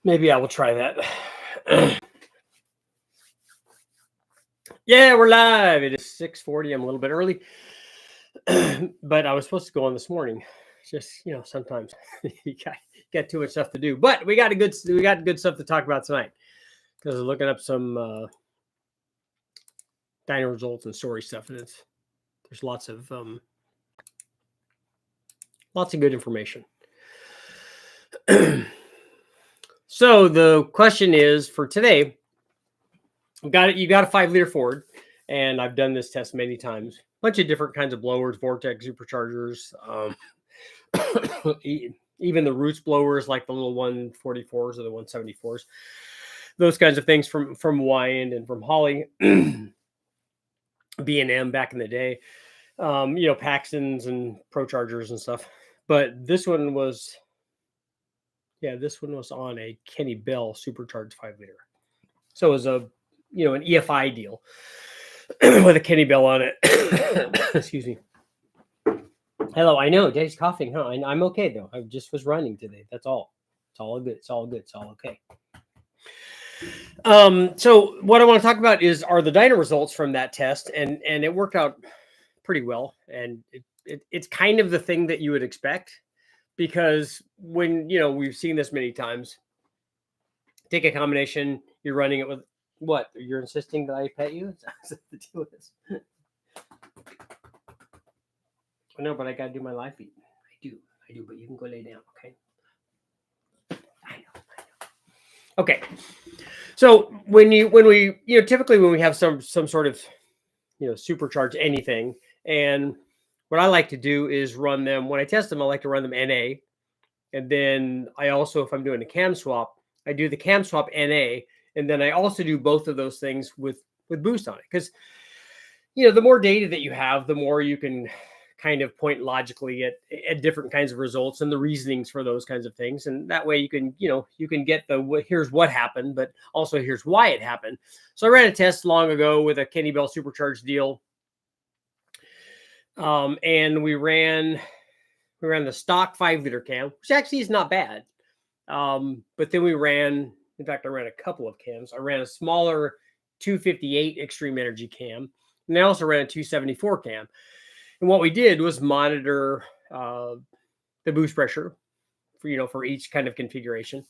Maybe I will try that. Yeah, we're live. It is 6:40. I'm a little bit early, but I was supposed to go on this morning. Just sometimes you got too much stuff to do. But we got good stuff to talk about tonight because I'm looking up some dino results and story stuff, and there's lots of good information. So the question is for today. You got a 5-liter Ford, and I've done this test many times. A bunch of different kinds of blowers, vortex superchargers, even the roots blowers like the little 144s or the 174s, those kinds of things from Wyand and from Holly, B&M back in the day, Paxtons and Prochargers and stuff. But this one was on a Kenny Bell supercharged 5-liter. So it was an EFI deal with a Kenny Bell on it. Excuse me. Hello, I know Dave's coughing, huh? I'm okay though. I just was running today. That's all. It's all good. It's all good. It's all okay. So what I want to talk about are the dyno results from that test, and it worked out pretty well. And it's kind of the thing that you would expect, because when we've seen this many times. Take a combination. You're running it with what? You're insisting that I pet you? Is that the deal with this? No, but I gotta do my live feed. I do, but you can go lay down, okay? I know. Okay. So when we typically when we have some sort of supercharge anything, and what I like to do is run them when I test them. I like to run them NA, and then I also, if I'm doing a cam swap, I do the cam swap NA, and then I also do both of those things with boost on it, because the more data that you have, the more you can kind of point logically at different kinds of results and the reasonings for those kinds of things, and that way you can get the here's what happened, but also here's why it happened. So I ran a test long ago with a Kenny Bell supercharged deal, and we ran the stock 5-liter cam, which actually is not bad. But then in fact, I ran a couple of cams. I ran a smaller 258 extreme energy cam, and I also ran a 274 cam. And what we did was monitor the boost pressure for each kind of configuration,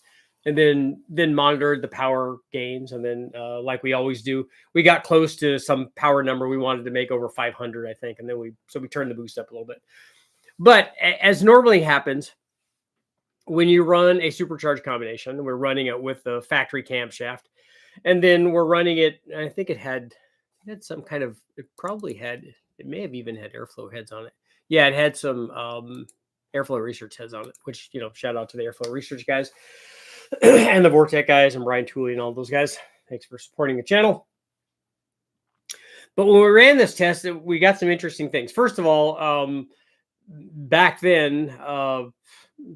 and then monitored the power gains. And then like we always do, we got close to some power number we wanted to make over 500, I think. And then we turned the boost up a little bit. But as normally happens, when you run a supercharged combination, we're running it with the factory camshaft, and then we're running it. I think it had some kind of. It may have even had airflow heads on it. Yeah, it had some airflow research heads on it. Which shout out to the airflow research guys and the Vortec guys and Brian Tooley and all those guys. Thanks for supporting the channel. But when we ran this test, we got some interesting things. First of all, back then,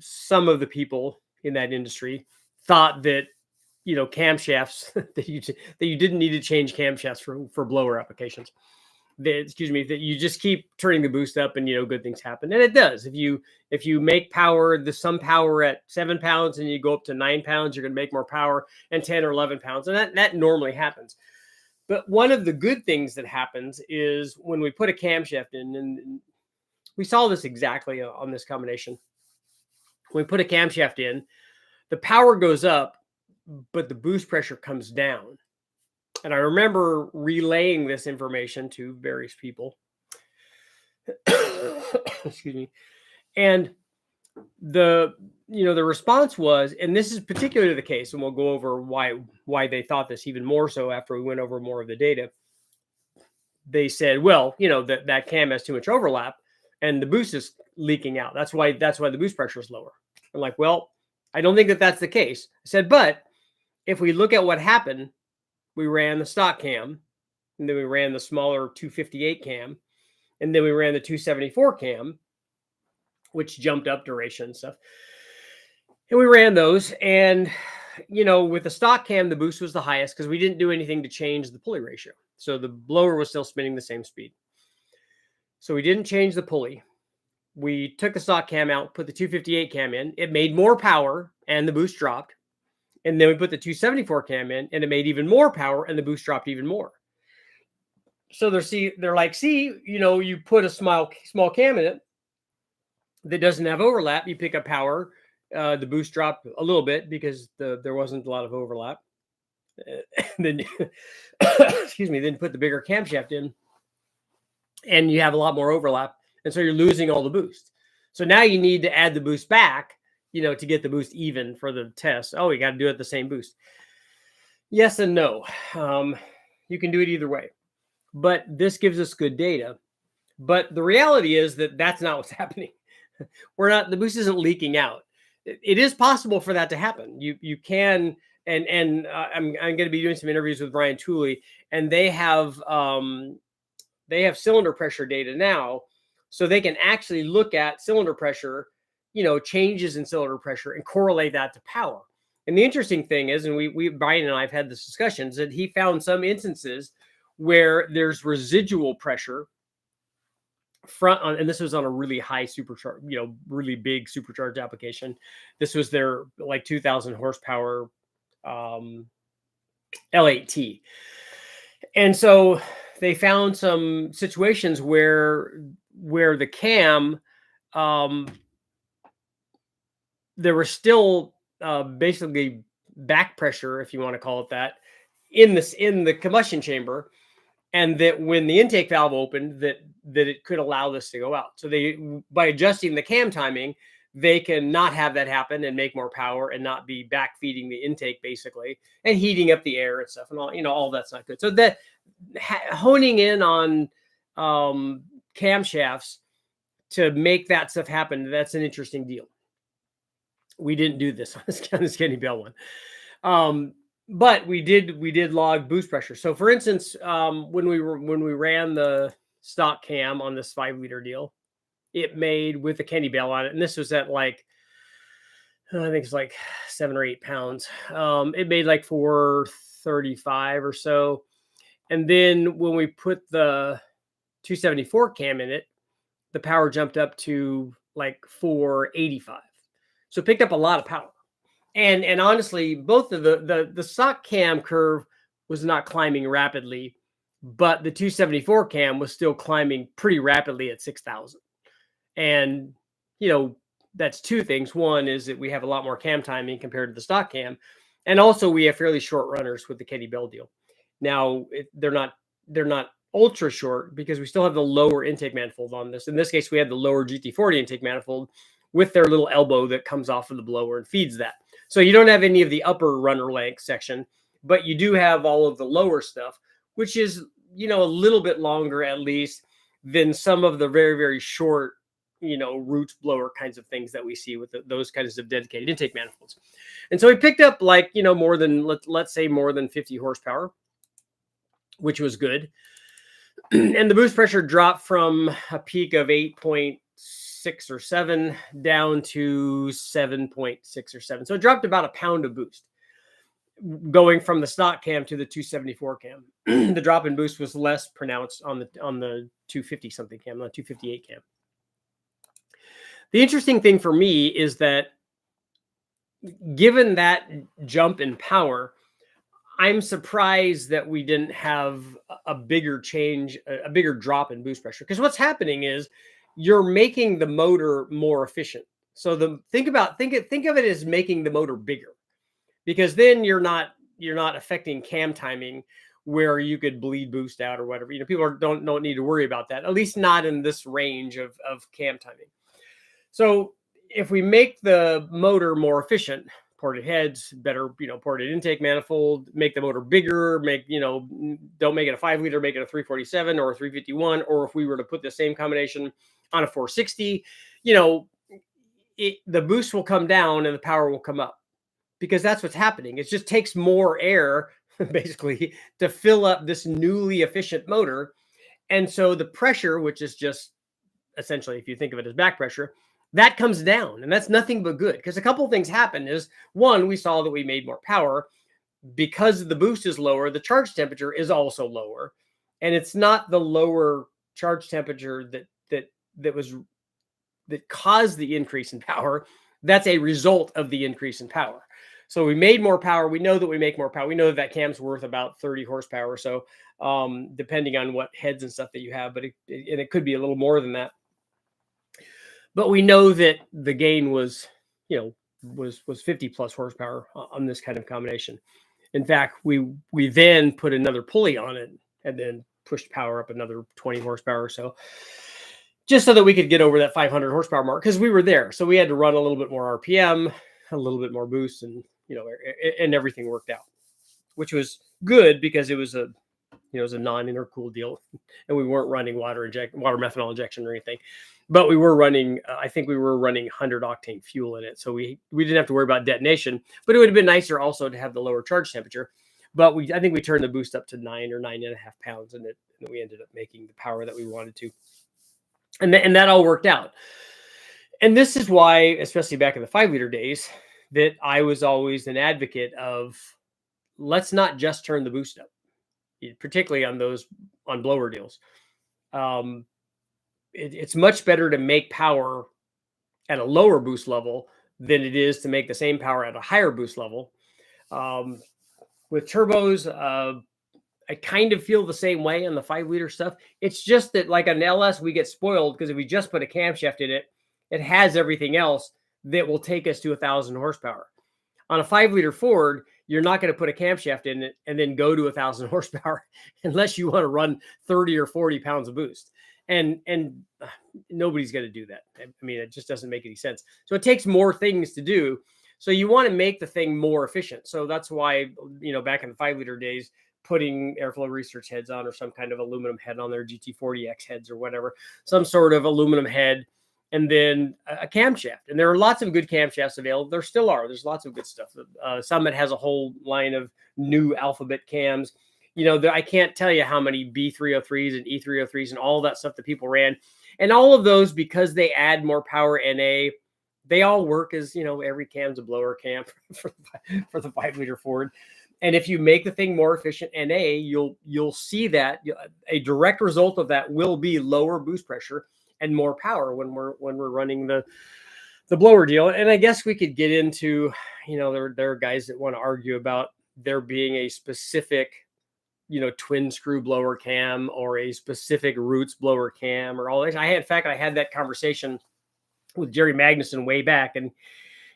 some of the people in that industry thought that camshafts that you didn't need to change camshafts for blower applications. That you just keep turning the boost up and good things happen, and it does. If you make power, some power at 7 pounds and you go up to 9 pounds, you're going to make more power, and 10 or 11 pounds, and that normally happens. But one of the good things that happens is when we put a camshaft in, and we saw this exactly on this combination. When we put a camshaft in, the power goes up, but the boost pressure comes down. And I remember relaying this information to various people. Excuse me. And the response was, and this is particularly the case, and we'll go over why they thought this even more so after we went over more of the data. They said, well, that cam has too much overlap and the boost is leaking out. That's why the boost pressure is lower. I'm like, well, I don't think that's the case. I said, but if we look at what happened, we ran the stock cam, and then we ran the smaller 258 cam, and then we ran the 274 cam, which jumped up duration and stuff. And we ran those, and with the stock cam, the boost was the highest because we didn't do anything to change the pulley ratio. So the blower was still spinning the same speed. So we didn't change the pulley. We took the stock cam out, put the 258 cam in. It made more power, and the boost dropped. And then we put the 274 cam in, and it made even more power, and the boost dropped even more. So they're like, see, you put a small cam in it that doesn't have overlap, you pick up power. The boost dropped a little bit because there wasn't a lot of overlap. Then, excuse me, then put the bigger camshaft in, and you have a lot more overlap, and so you're losing all the boost. So now you need to add the boost back, to get the boost even for the test. Oh, you got to do it the same boost. Yes and no. You can do it either way, but this gives us good data. But the reality is that that's not what's happening. The boost isn't leaking out. It is possible for that to happen. You can, and I'm going to be doing some interviews with Brian Tooley, and they have cylinder pressure data now, so they can actually look at cylinder pressure, changes in cylinder pressure, and correlate that to power. And the interesting thing is, and Brian and I have had this discussions, that he found some instances where there's residual pressure and this was on a really high supercharge, really big supercharged application. This was their like 2,000 horsepower L8T. And so they found some situations where the cam, there was still basically back pressure, if you want to call it that, in the combustion chamber, and that when the intake valve opened, that it could allow this to go out. So by adjusting the cam timing, they can not have that happen and make more power and not be back feeding the intake basically and heating up the air and stuff, and all that's not good. So that honing in on camshafts to make that stuff happen, that's an interesting deal. We didn't do this on this Kenne Bell one. But we did log boost pressure. So for instance, when we ran the stock cam on this 5-liter deal, it made, with the Kenne Bell on it, and this was at like, I think it's like 7 or 8 pounds. It made like 435 or so. And then when we put the 274 cam in it, the power jumped up to like 485. So it picked up a lot of power. And honestly, both of the stock cam curve was not climbing rapidly, but the 274 cam was still climbing pretty rapidly at 6,000. And, that's two things. One is that we have a lot more cam timing compared to the stock cam. And also we have fairly short runners with the Kenne Bell deal. Now they're not ultra short because we still have the lower intake manifold on this. In this case, we had the lower GT40 intake manifold with their little elbow that comes off of the blower and feeds that. So you don't have any of the upper runner length section, but you do have all of the lower stuff, which is, a little bit longer at least than some of the very, very short, roots blower kinds of things that we see with those kinds of dedicated intake manifolds. And so we picked up like, more than, let's say more than 50 horsepower, which was good. And the boost pressure dropped from a peak of 8.6 or 7 down to 7.6 or 7. So it dropped about a pound of boost going from the stock cam to the 274 cam. The drop in boost was less pronounced on the 250 something cam, not 258 cam. The interesting thing for me is that given that jump in power, I'm surprised that we didn't have a bigger change, a bigger drop in boost pressure. Because what's happening is you're making the motor more efficient. So think of it as making the motor bigger, because then you're not affecting cam timing where you could bleed boost out or whatever. People don't need to worry about that, at least not in this range of cam timing. So if we make the motor more efficient, ported heads, better, ported intake manifold, make the motor bigger, don't make it a 5-liter, make it a 347 or a 351. Or if we were to put the same combination on a 460, the boost will come down and the power will come up, because that's what's happening. It just takes more air basically to fill up this newly efficient motor. And so the pressure, which is just essentially, if you think of it as back pressure, that comes down, and that's nothing but good, because a couple of things happen. Is one, we saw that we made more power because the boost is lower. The charge temperature is also lower, and it's not the lower charge temperature that caused the increase in power. That's a result of the increase in power. So we made more power. We know that we make more power. We know that cam's worth about 30 horsepower or so, depending on what heads and stuff that you have, but it could be a little more than that. But we know that the gain was, was 50 plus horsepower on this kind of combination. In fact, we then put another pulley on it and then pushed power up another 20 horsepower or so, just so that we could get over that 500 horsepower mark, because we were there. So we had to run a little bit more RPM, a little bit more boost, and and everything worked out, which was good because it was a non-intercooled deal, and we weren't running water methanol injection or anything. But we were running, I think we were running 100 octane fuel in it. So we didn't have to worry about detonation, but it would have been nicer also to have the lower charge temperature. But I think we turned the boost up to 9 or 9.5 pounds, and we ended up making the power that we wanted to. And that all worked out. And this is why, especially back in the 5-liter days, that I was always an advocate of, let's not just turn the boost up, particularly on blower deals. It's much better to make power at a lower boost level than it is to make the same power at a higher boost level. With turbos, I kind of feel the same way on the 5-liter stuff. It's just that, like an LS, we get spoiled because if we just put a camshaft in it, it has everything else that will take us to 1,000 horsepower. On a 5-liter Ford, you're not going to put a camshaft in it and then go to 1,000 horsepower unless you want to run 30 or 40 pounds of boost. And nobody's going to do that. I mean, it just doesn't make any sense. So it takes more things to do. So you want to make the thing more efficient. So that's why, back in the 5-liter days, putting airflow research heads on, or some kind of aluminum head on their GT40X heads or whatever, some sort of aluminum head, and then a camshaft. And there are lots of good camshafts available. There still are. There's lots of good stuff. Summit has a whole line of new Alphabet cams. I can't tell you how many B303s and E303s and all that stuff that people ran. And all of those, because they add more power NA, they all work as, every cam's a blower cam for the 5-liter Ford. And if you make the thing more efficient NA, you'll see that a direct result of that will be lower boost pressure and more power when we're running the blower deal. And I guess we could get into, there are guys that want to argue about there being a specific, twin screw blower cam or a specific Roots blower cam or all this. I had that conversation with Jerry Magnuson way back, and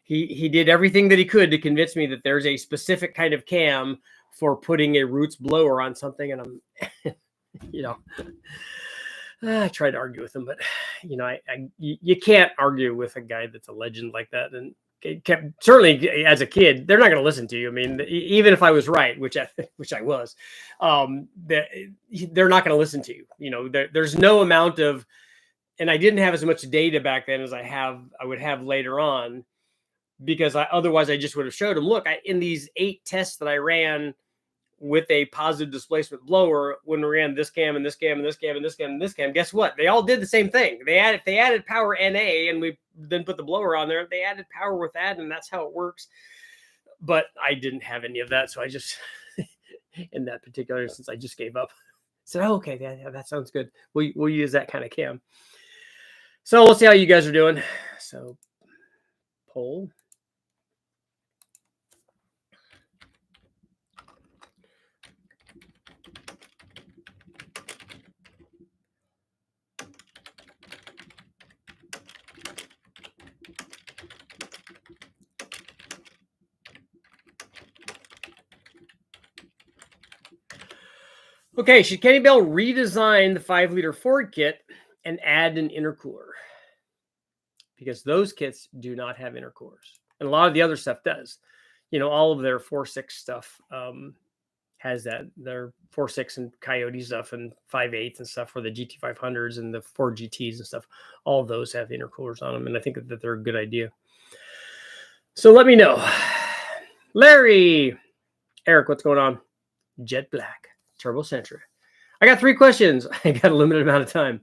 he did everything that he could to convince me that there's a specific kind of cam for putting a Roots blower on something. And I'm, I tried to argue with him, but you can't argue with a guy that's a legend like that. And certainly as a kid, they're not going to listen to you. I mean, even if I was right, which I was, they're not going to listen to you. There's no amount of, and I didn't have as much data back then as I would have later on, because otherwise I just would have showed them, look, in these 8 tests that I ran with a positive displacement blower, when we ran this cam and this cam and this cam and this cam and this cam, guess what? They all did the same thing. They added power NA, and we then put the blower on there. They added power with that, and that's how it works. But I didn't have any of that, so I just, in that particular instance, I just gave up. Said, oh, okay, yeah, that sounds good. We'll use that kind of cam. So we'll see how you guys are doing. So poll. Okay, should Kenny Bell redesign the 5-liter Ford kit and add an intercooler? Because those kits do not have intercoolers. And a lot of the other stuff does. All of their 4.6 stuff has that. Their 4.6 and Coyote stuff and 5.8 and stuff for the GT500s and the Ford GTs and stuff. All of those have intercoolers on them. And I think that they're a good idea. So let me know. Larry. Eric, what's going on? Jet Black. Turbo Sentra. I got 3 questions. I got a limited amount of time.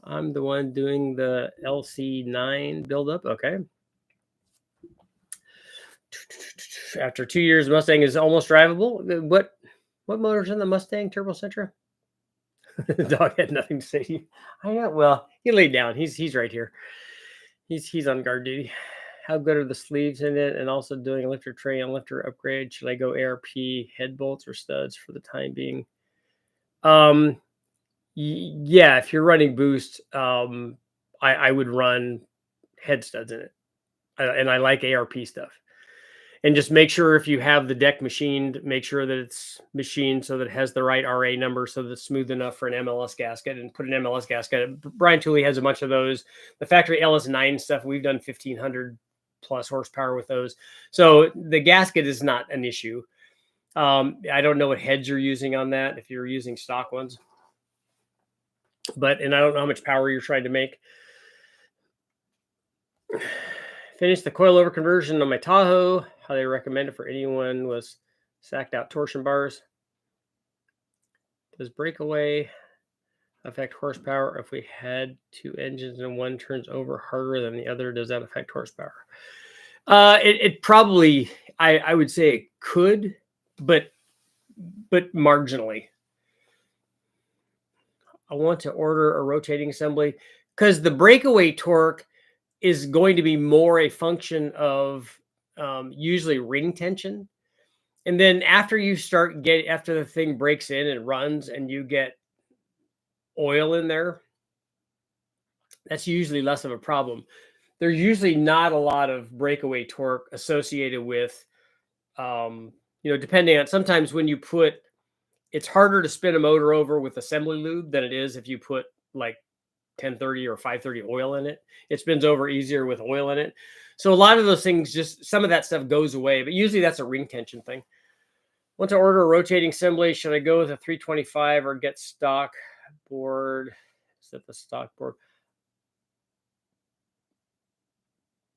I'm the one doing the LC9 buildup. Okay. After 2 years, Mustang is almost drivable. What motor's in the Mustang Turbo Sentra? The dog had nothing to say to you. I know. Well, he laid down. He's right here. He's on guard duty. How good are the sleeves in it? And also doing a lifter tray and lifter upgrade. Should I go ARP head bolts or studs for the time being? Yeah, if you're running boost, I would run head studs in it, and I like ARP stuff. And just make sure if you have the deck machined, make sure that it's machined so that it has the right RA number, so that it's smooth enough for an MLS gasket, and put an MLS gasket. Brian Tooley has a bunch of those. The factory LS9 stuff, we've done 1500 plus horsepower with those. So the gasket is not an issue. I don't know what heads you're using on that, if you're using stock ones. And I don't know how much power you're trying to make. Finished the coilover conversion on my Tahoe. How they recommend it for anyone was sacked out torsion bars. Does breakaway affect horsepower if we had two engines and one turns over harder than the other? Does that affect horsepower? It probably, I would say it could, but marginally. I want to order a rotating assembly because the breakaway torque is going to be more a function of usually ring tension. And then after the thing breaks in and runs and you get oil in there, that's usually less of a problem. There's usually not a lot of breakaway torque associated with, depending on, sometimes when you put, it's harder to spin a motor over with assembly lube than it is if you put like 1030 or 530 oil in it. It spins over easier with oil in it. So a lot of those things, just some of that stuff goes away, but usually that's a ring tension thing. Want to order a rotating assembly? Should I go with a 325 or get stock board? Is that the stock board?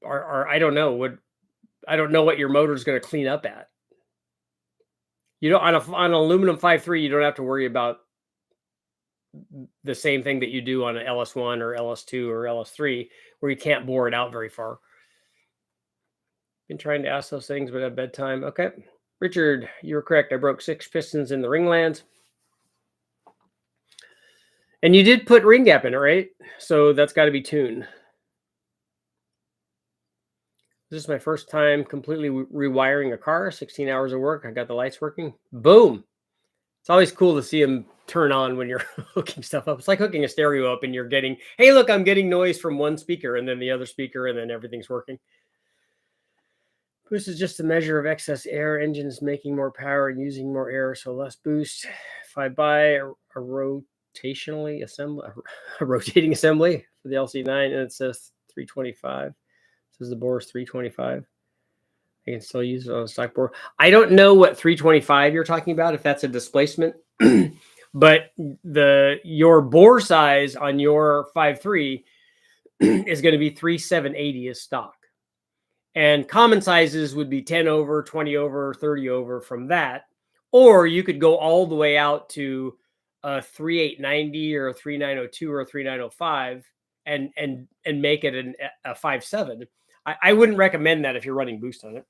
Or I don't know. I don't know what your motor is going to clean up at. You know, on an aluminum 5.3, you don't have to worry about the same thing that you do on an LS1 or LS2 or LS3, where you can't bore it out very far. Been trying to ask those things, but at bedtime. Okay. Richard, you were correct. I broke 6 pistons in the ringlands. And you did put ring gap in it, right? So that's got to be tuned. This is my first time completely rewiring a car. 16 hours of work. I got the lights working. Boom. It's always cool to see them turn on when you're hooking stuff up. It's like hooking a stereo up and you're getting, hey, look, I'm getting noise from one speaker and then the other speaker, and then everything's working. Boost is just a measure of excess air. Engines making more power and using more air, so less boost. If I buy a rotating assembly for the LC9 and it says 325, says the bore is 325, I can still use it on a stock bore. I don't know what 325 you're talking about, if that's a displacement, but your bore size on your 5.3 is going to be 3,780 as stock. And common sizes would be 10 over, 20 over, 30 over from that. Or you could go all the way out to a 3,890 or a 3,902 or a 3,905 and make it a 5.7. I wouldn't recommend that if you're running boost on it.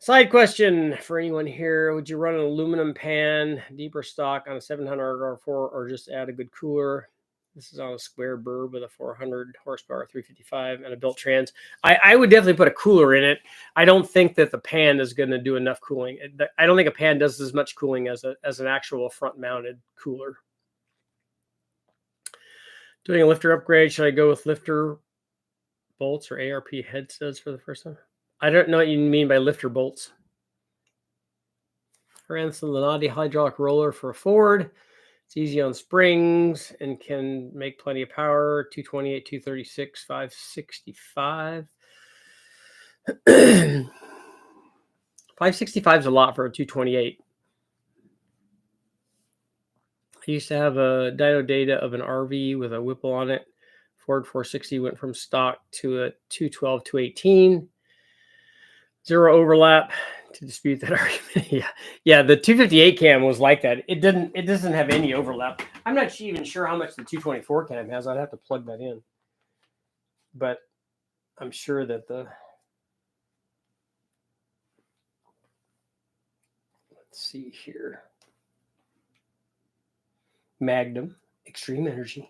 Side question for anyone here. Would you run an aluminum pan, deeper stock on a 700 R4, or just add a good cooler? This is on a square burb with a 400 horsepower 355 and a built trans. I would definitely put a cooler in it. I don't think that the pan is going to do enough cooling. I don't think a pan does as much cooling as an actual front-mounted cooler. Doing a lifter upgrade, should I go with lifter bolts or ARP head studs for the first time? I don't know what you mean by lifter bolts. I ran the Lenati hydraulic roller for a Ford. It's easy on springs and can make plenty of power. 228, 236, 565. 565 is a lot for a 228. I used to have a dyno data of an RV with a Whipple on it. Ford 460 went from stock to a 212, 218. Zero overlap. To dispute that argument. Yeah, the 258 cam was like that. It doesn't have any overlap. I'm not even sure how much the 224 cam has. I'd have to plug that in. But I'm sure that let's see here. Magnum Extreme Energy.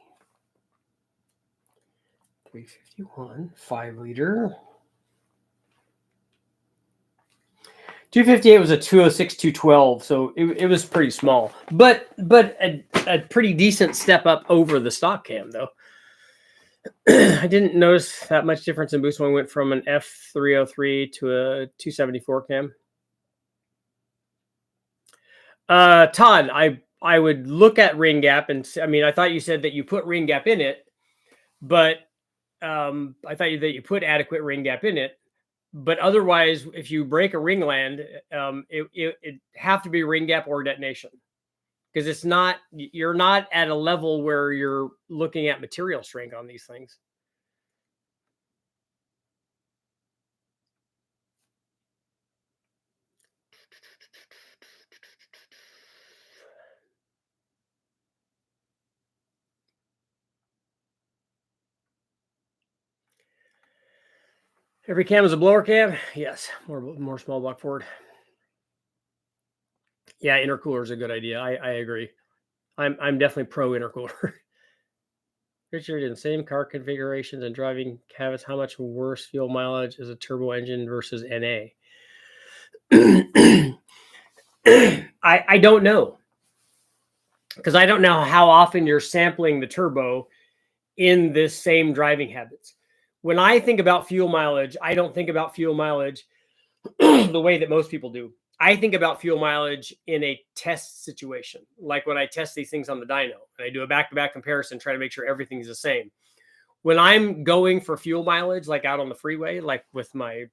351, 5 liter. 258 was a 206, 212, so it was pretty small, but a pretty decent step up over the stock cam though. I didn't notice that much difference in boost when we went from an F303 to a 274 cam. Todd, I would look at ring gap, and I mean, I thought you said that you put ring gap in it, but I thought that you put adequate ring gap in it. But otherwise, if you break a ring land, it have to be ring gap or detonation, because it's not, you're not at a level where you're looking at material strength on these things. Every cam is a blower cam. Yes, more small block forward. Yeah, intercooler is a good idea. I agree. I'm definitely pro intercooler. Richard, in same car configurations and driving habits, how much worse fuel mileage is a turbo engine versus NA? I don't know, because I don't know how often you're sampling the turbo in this same driving habits. When I think about fuel mileage, I don't think about fuel mileage the way that most people do. I think about fuel mileage in a test situation, like when I test these things on the dyno and I do a back-to-back comparison, try to make sure everything's the same. When I'm going for fuel mileage, like out on the freeway, like with my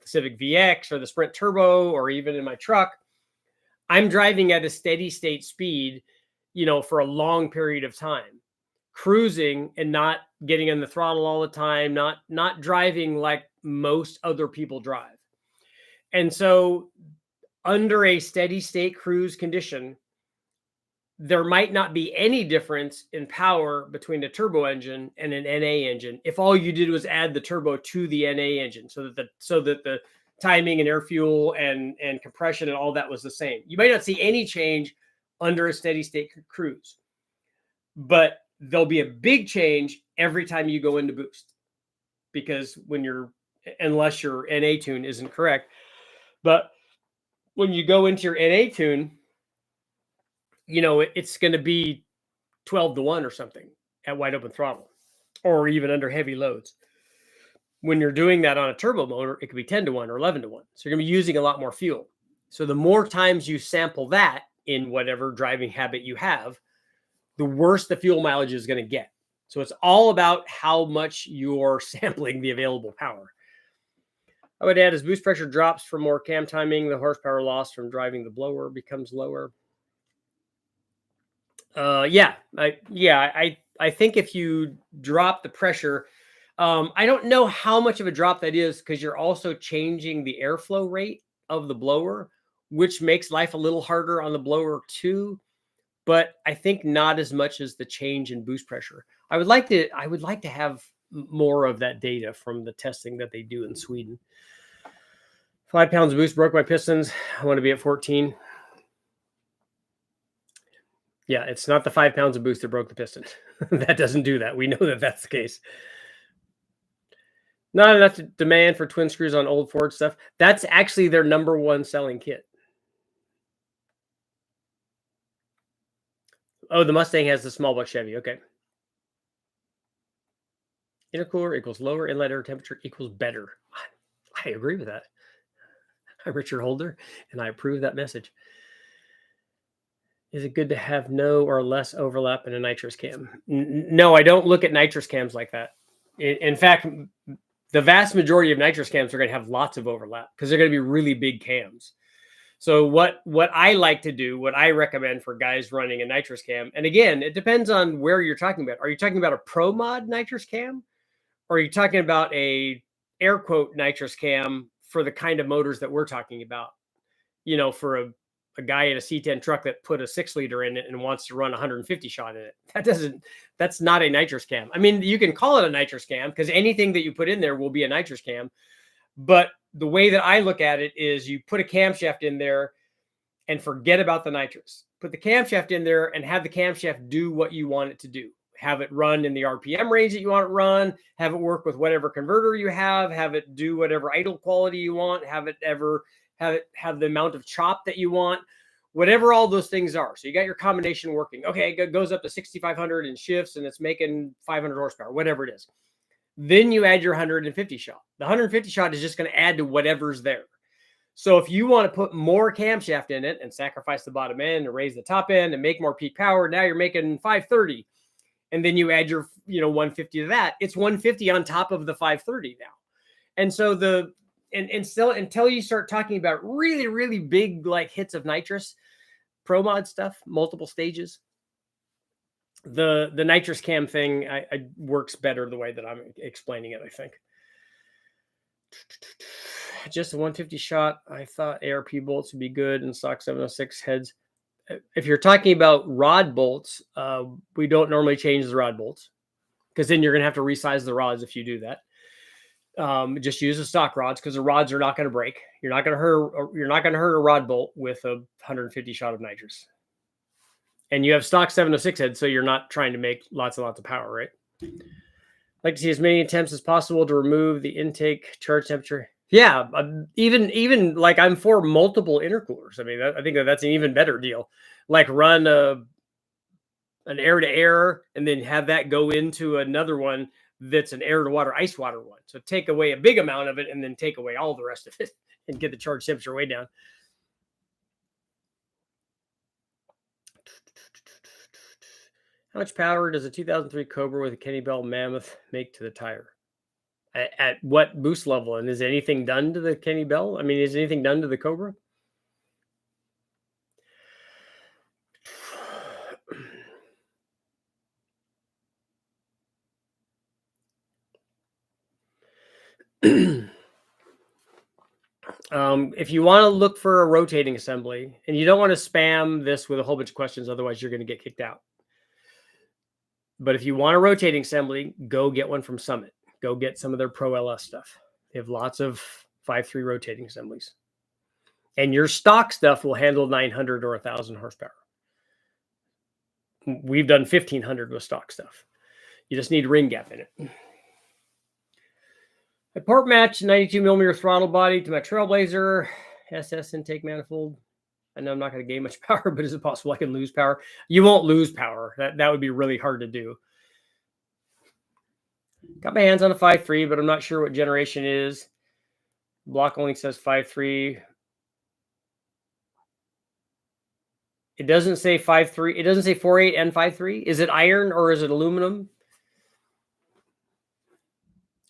Civic VX or the Sprint Turbo, or even in my truck, I'm driving at a steady state speed, for a long period of time, cruising and not getting in the throttle all the time, not driving like most other people drive. And so under a steady state cruise condition, there might not be any difference in power between a turbo engine and an NA engine if all you did was add the turbo to the NA engine, so that the timing and air fuel and compression and all that was the same. You might not see any change under a steady state cruise, but there'll be a big change every time you go into boost, because unless your NA tune isn't correct, but when you go into your NA tune, it's going to be 12-1 or something at wide open throttle, or even under heavy loads. When you're doing that on a turbo motor, it could be 10-1 or 11-1. So you're going to be using a lot more fuel. So the more times you sample that in whatever driving habit you have, the worse the fuel mileage is going to get. So it's all about how much you're sampling the available power. I would add, as boost pressure drops for more cam timing, the horsepower loss from driving the blower becomes lower. I think if you drop the pressure, I don't know how much of a drop that is, because you're also changing the airflow rate of the blower, which makes life a little harder on the blower too. But I think not as much as the change in boost pressure. I would like to have more of that data from the testing that they do in Sweden. 5 pounds of boost broke my pistons. I want to be at 14. Yeah, it's not the 5 pounds of boost that broke the piston. That doesn't do that. We know that that's the case. Not enough demand for twin screws on old Ford stuff. That's actually their #1 selling kit. Oh, the Mustang has the small block Chevy. Okay. Intercooler equals lower inlet air temperature equals better. I agree with that. I'm Richard Holder, and I approve that message. Is it good to have no or less overlap in a nitrous cam? No, I don't look at nitrous cams like that. In fact, the vast majority of nitrous cams are going to have lots of overlap, because they're going to be really big cams. So what I like to do, what I recommend for guys running a nitrous cam, and again, it depends on where you're talking about. Are you talking about a pro mod nitrous cam? Or are you talking about a air quote nitrous cam for the kind of motors that we're talking about? For a guy in a C10 truck that put a 6-liter in it and wants to run 150 shot in it. That's not a nitrous cam. I mean, you can call it a nitrous cam, because anything that you put in there will be a nitrous cam. But the way that I look at it is, you put a camshaft in there and forget about the nitrous. Put the camshaft in there and have the camshaft do what you want it to do. Have it run in the RPM range that you want it to run, have it work with whatever converter you have it do whatever idle quality you want, have it have the amount of chop that you want, whatever all those things are. So you got your combination working. Okay, it goes up to 6,500 in shifts and it's making 500 horsepower, whatever it is. Then you add your 150 shot. The 150 shot is just going to add to whatever's there. So if you want to put more camshaft in it and sacrifice the bottom end and raise the top end and make more peak power, now you're making 530. And then you add your 150 to that. It's 150 on top of the 530 now. And so and still until you start talking about really, really big like hits of nitrous, pro mod stuff, multiple stages, the nitrous cam thing I works better the way that I'm explaining it, I think. Just a 150 shot. I thought ARP bolts would be good and stock 706 heads. If you're talking about rod bolts, we don't normally change the rod bolts because then you're going to have to resize the rods if you do that. Just use the stock rods because the rods are not going to break. You're not going to hurt a rod bolt with a 150 shot of nitrous. And you have stock 706 heads, so you're not trying to make lots and lots of power, right? Like to see as many attempts as possible to remove the intake charge temperature. Yeah, even like I'm for multiple intercoolers. I mean, I think that's an even better deal. Like run an air to air and then have that go into another one that's an air to water, ice water one. So take away a big amount of it and then take away all the rest of it and get the charge temperature way down. How much power does a 2003 Cobra with a Kenne Bell Mammoth make to the tire? At what boost level? And is anything done to the Kenne Bell? I mean, is anything done to the Cobra? If you want to look for a rotating assembly, and you don't want to spam this with a whole bunch of questions, otherwise you're going to get kicked out. But if you want a rotating assembly, go get one from Summit. Go get some of their Pro LS stuff. They have lots of 5.3 rotating assemblies. And your stock stuff will handle 900 or 1,000 horsepower. We've done 1,500 with stock stuff. You just need ring gap in it. I port match 92 millimeter throttle body to my Trailblazer SS intake manifold. I know I'm not going to gain much power, but is it possible I can lose power? You won't lose power. That would be really hard to do. Got my hands on a 5.3, but I'm not sure what generation it is. Block only says 5.3. It doesn't say 5.3. It doesn't say 4.8 and 5.3. Is it iron or is it aluminum?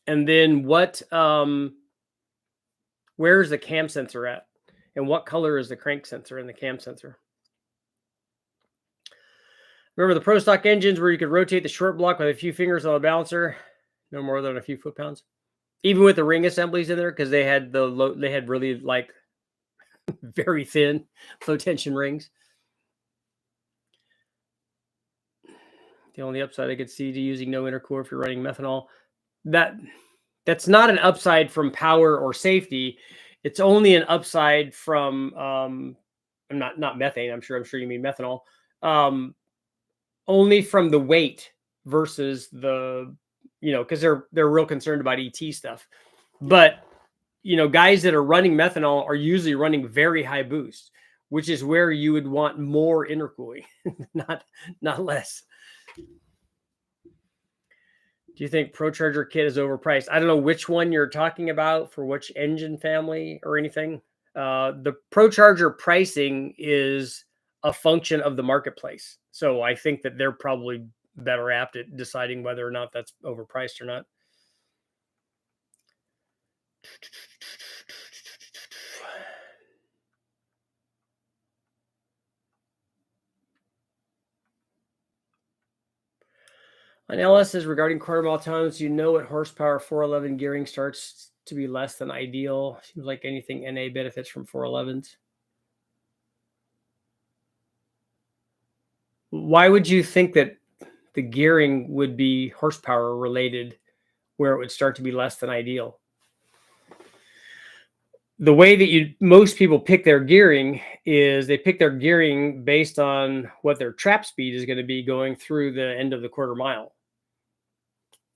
And then what? Where's the cam sensor at? And what color is the crank sensor and the cam sensor? Remember the Pro Stock engines where you could rotate the short block with a few fingers on the balancer, no more than a few foot-pounds. Even with the ring assemblies in there, because they had really like very thin low tension rings. The only upside I could see to using no intercooler if you're running methanol, that's not an upside from power or safety. It's only an upside from not methane. I'm sure you mean methanol. Only from the weight versus the, because they're real concerned about ET stuff. But guys that are running methanol are usually running very high boost, which is where you would want more intercooling, not less. Do you think Procharger kit is overpriced? I don't know which one you're talking about for which engine family or anything. The Procharger pricing is a function of the marketplace. So I think that they're probably better apt at deciding whether or not that's overpriced or not. On LS is regarding quarter mile times, at horsepower 411 gearing starts to be less than ideal. Seems like anything NA benefits from 411s. Why would you think that the gearing would be horsepower related where it would start to be less than ideal? The way that most people pick their gearing is they pick their gearing based on what their trap speed is going to be going through the end of the quarter mile.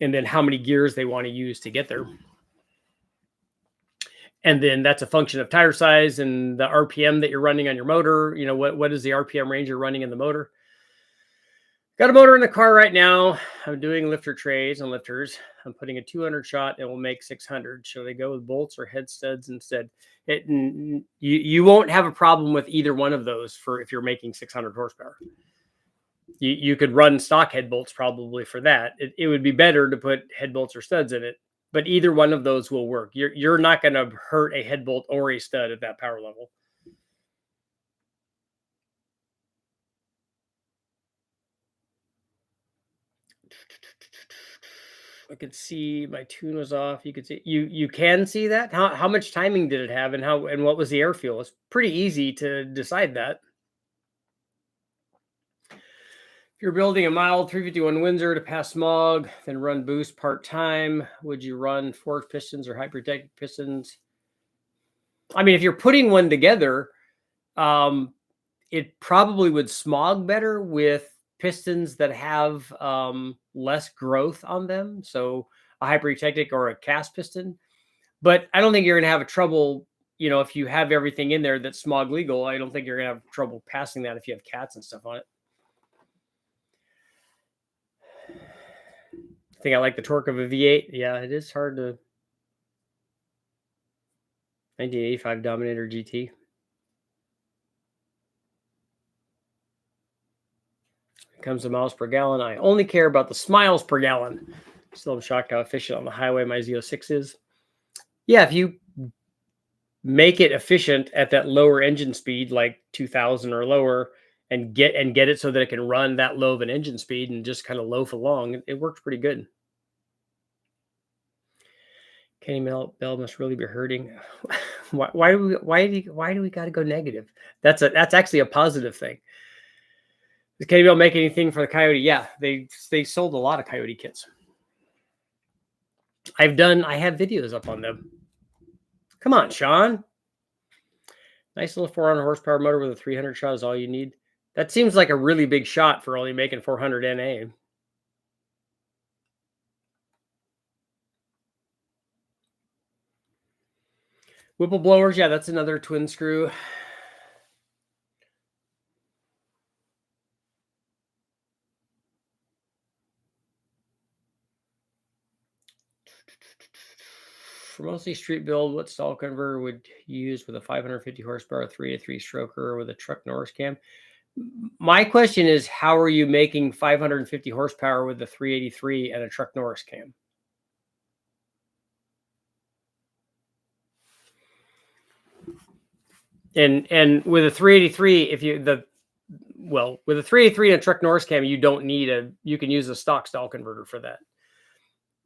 And then how many gears they want to use to get there. And then that's a function of tire size and the RPM that you're running on your motor. You know, what is the RPM range you're running in the motor? Got a motor in the car right now. I'm doing lifter trays and lifters. I'm putting a 200 shot and we'll make 600. Should I go with bolts or head studs instead? You won't have a problem with either one of those for if you're making 600 horsepower. You could run stock head bolts probably for that. It would be better to put head bolts or studs in it, but either one of those will work. You're not going to hurt a head bolt or a stud at that power level. I could see my tune was off. You could see you can see that. How much timing did it have, and what was the air fuel? It's pretty easy to decide that. If you're building a mild 351 Windsor to pass smog, then run boost part time, would you run forged pistons or high protected pistons? I mean, if you're putting one together, it probably would smog better with pistons that have less growth on them. So a hypertectic or a cast piston. But I don't think you're going to have a trouble, you know, if you have everything in there that's smog legal. I don't think you're going to have trouble passing that if you have cats and stuff on it. I think I like the torque of a V8. Yeah, it is hard to. 1985 Dominator GT. Comes to miles per gallon. I only care about the miles per gallon. Still, I'm shocked how efficient on the highway my Z06 is. Yeah, if you make it efficient at that lower engine speed, like 2000 or lower, and get it so that it can run that low of an engine speed and just kind of loaf along, it works pretty good. Kenny Bell must really be hurting. Why do we got to go negative? That's actually a positive thing. Does Kenny Bell make anything for the Coyote? Yeah, they sold a lot of Coyote kits. I have videos up on them. Come on, Sean. Nice little 400 horsepower motor with a 300 shot is all you need. That seems like a really big shot for only making 400 NA. Whipple blowers, yeah, that's another twin screw. For mostly street build, what stall converter would you use with a 550 horsepower 3-3 stroker with a truck Norris cam? My question is, how are you making 550 horsepower with a 383 and a truck Norris cam? And with a 383, with a 383 and a truck Norris cam, you don't need you can use a stock stall converter for that.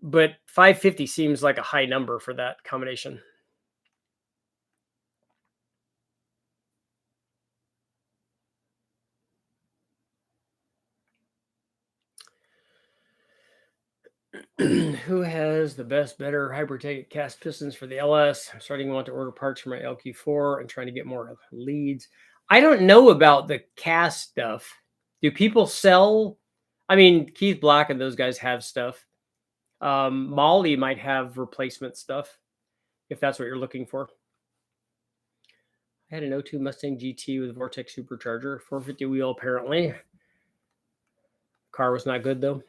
But 550 seems like a high number for that combination. Who has the better hypertectic cast pistons for the LS? I'm starting to want to order parts for my LQ4 and trying to get more leads. I don't know about the cast stuff. Do people sell? I mean, Keith Black and those guys have stuff. Molly might have replacement stuff if that's what you're looking for. I had an 02 Mustang GT with Vortex Supercharger, 450 wheel apparently. Car was not good though.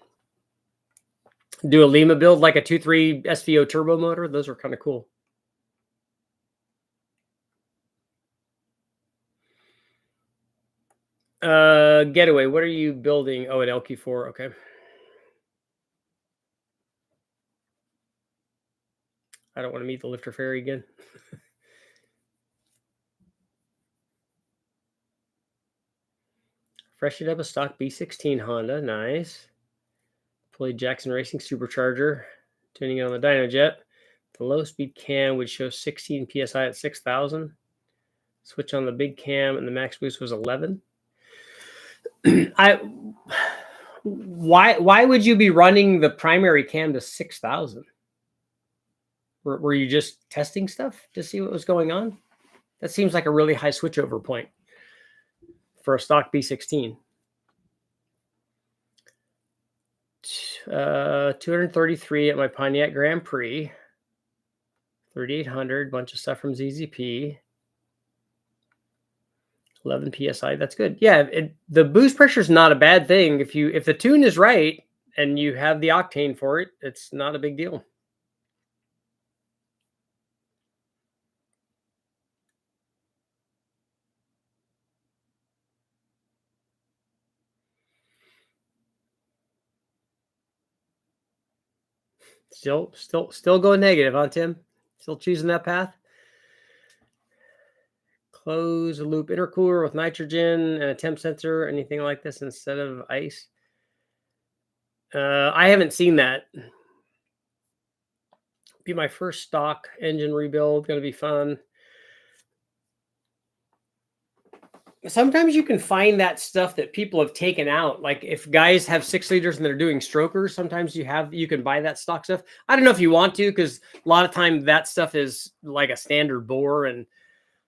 Do a Lima build like a 2.3 SVO turbo motor. Those are kind of cool. Getaway, what are you building? Oh, an LQ4. Okay. I don't want to meet the lifter fairy again. Freshened up a stock B16 Honda. Nice. Played Jackson Racing Supercharger. Tuning it on the Dynojet. The low speed cam would show 16 PSI at 6,000. Switch on the big cam and the max boost was 11. Why would you be running the primary cam to 6,000? Were you just testing stuff to see what was going on? That seems like a really high switchover point for a stock B16. 233 at my Pontiac Grand Prix. 3,800, bunch of stuff from ZZP. 11 psi. That's good. Yeah, the boost pressure is not a bad thing. If the tune is right and you have the octane for it, it's not a big deal. Still going negative, huh, Tim? Still choosing that path? Close a loop intercooler with nitrogen and a temp sensor, anything like this instead of ice. I haven't seen that. Be my first stock engine rebuild. Going to be fun. Sometimes you can find that stuff that people have taken out. Like if guys have 6 liters and they're doing strokers, sometimes you can buy that stock stuff. I don't know if you want to, because a lot of time that stuff is like a standard bore, and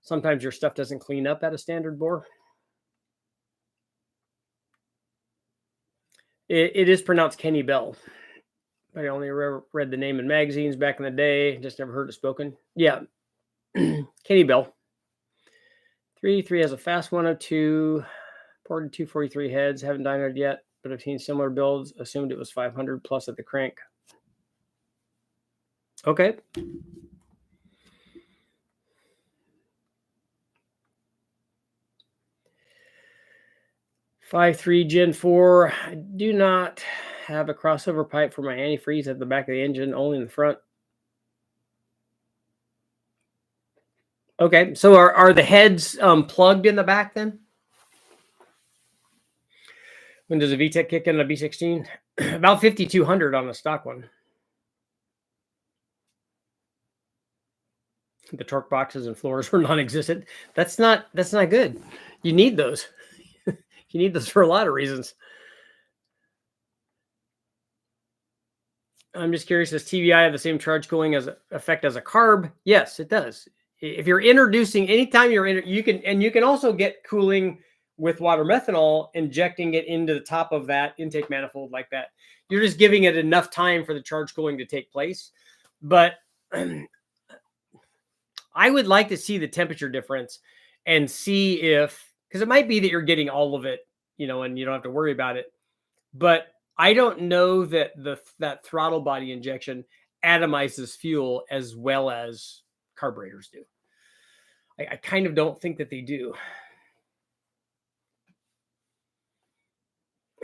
sometimes your stuff doesn't clean up at a standard bore. It is pronounced Kenny Bell. I only read the name in magazines back in the day. Just never heard it spoken. Yeah. Kenny Bell. 3 has a fast 102, ported 243 heads. Haven't dynoed yet, but I've seen similar builds. Assumed it was 500 plus at the crank. Okay. 5.3 Gen 4. I do not have a crossover pipe for my antifreeze at the back of the engine, only in the front. Okay, so are the heads plugged in the back then? When does a VTEC kick in a B16? About 5,200 on the stock one. The torque boxes and floors were non-existent. That's not good. You need those. You need those for a lot of reasons. I'm just curious, does TVI have the same charge cooling effect as a carb? Yes, it does. If you're introducing, anytime you can also get cooling with water methanol, injecting it into the top of that intake manifold like that. You're just giving it enough time for the charge cooling to take place. But I would like to see the temperature difference and see because it might be that you're getting all of it, and you don't have to worry about it. But I don't know that that throttle body injection atomizes fuel as well as carburetors do. I kind of don't think that they do.